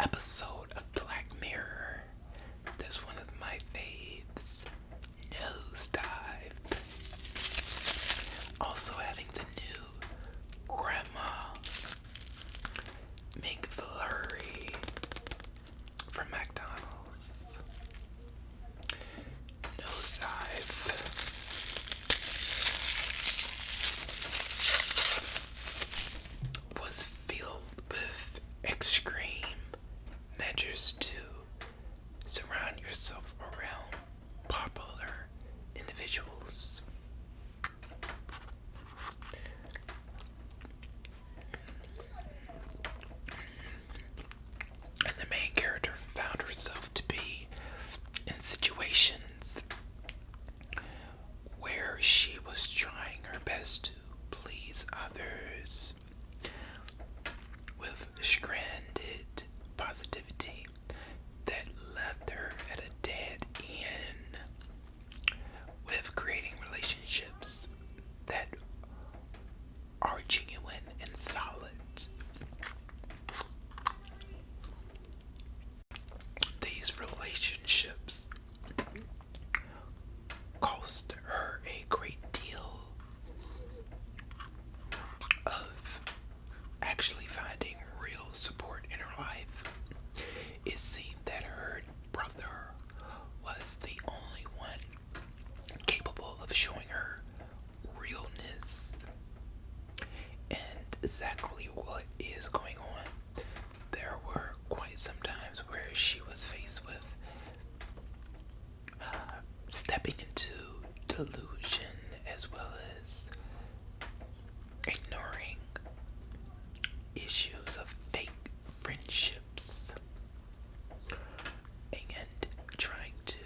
episode of Black Mirror. That's one of my faves. Nosedive. Also having the new Grandma McFlurry from McDonald's. Nosedive was filled with extreme measures to surround yourself around popular individuals. And the main character found herself to be in situations where she was trying her best to please others with stranded positivity that left her at a dead end with creating relationships that are genuine and solid. These relationships cost her a great deal of actually finding real support in her life. It seemed that her brother was the only one capable of showing her realness and exactly what is going on. There were quite some times where she was faced with stepping into delusion as well as ignoring issues of fake friendships and trying to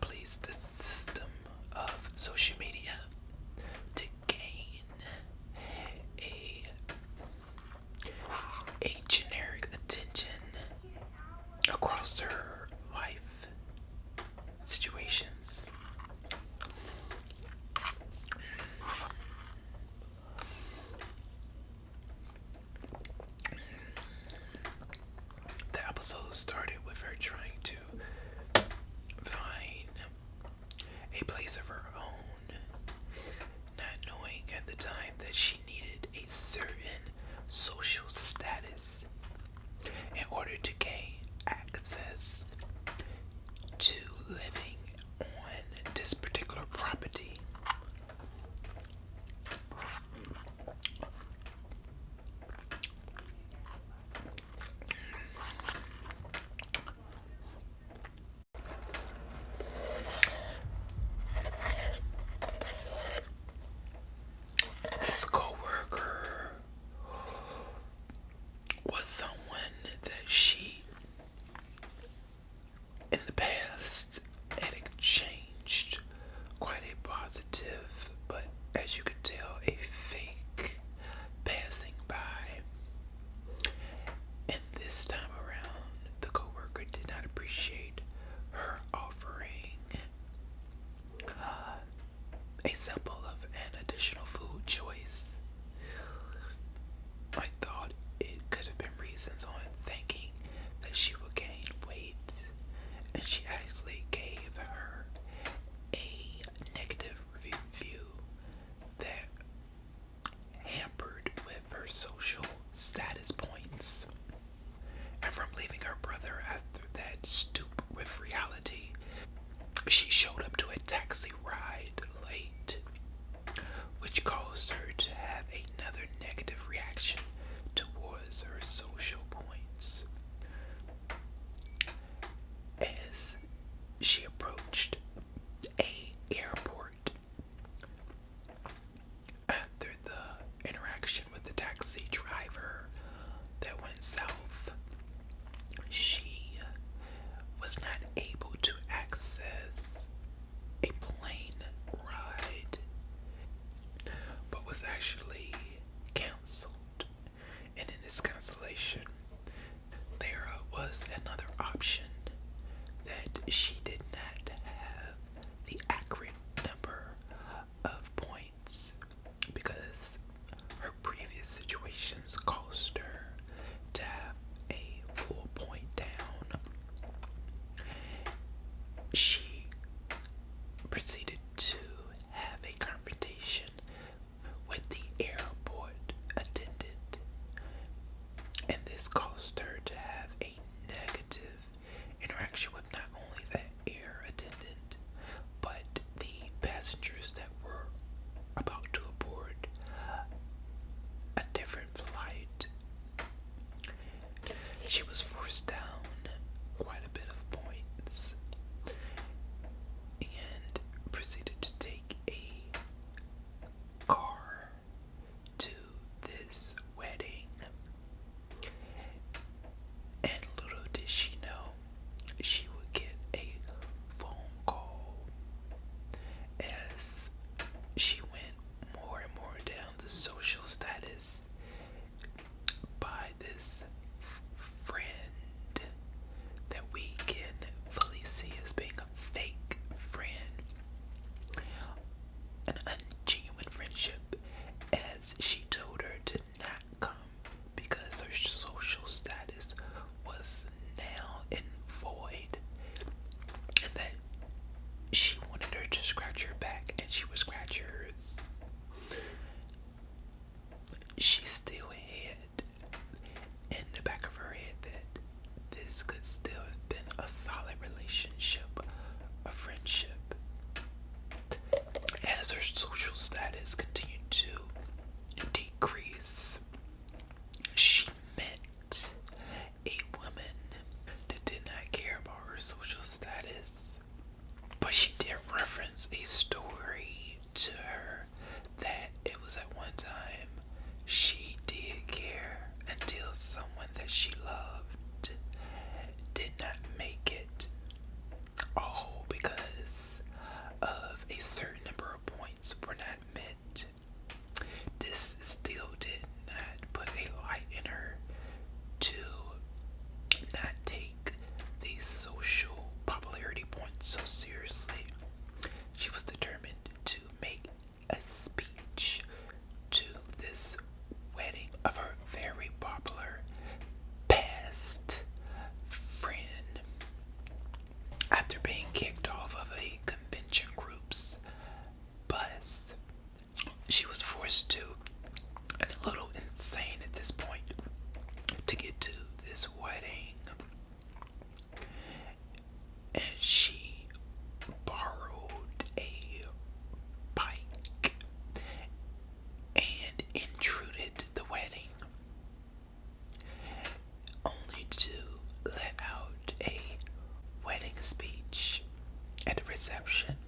please the system of social media to gain a generic attention across her life situations. The episode started with her trying to find a place of her own, not knowing at the time that she needed a certain social status in order to gain access to living on this particular property. This coworker was someone that she in the past had exchanged quite a positive, but as you could tell, a fake passing by. And this time around, the coworker did not appreciate her offering a sample of an additional food choice. I thought it could have been reasons on thinking that she would gain weight, and she actually gave her a negative review that hampered with her social status points. And from leaving her brother after that stoop with reality, she showed up to a taxi ride late exception.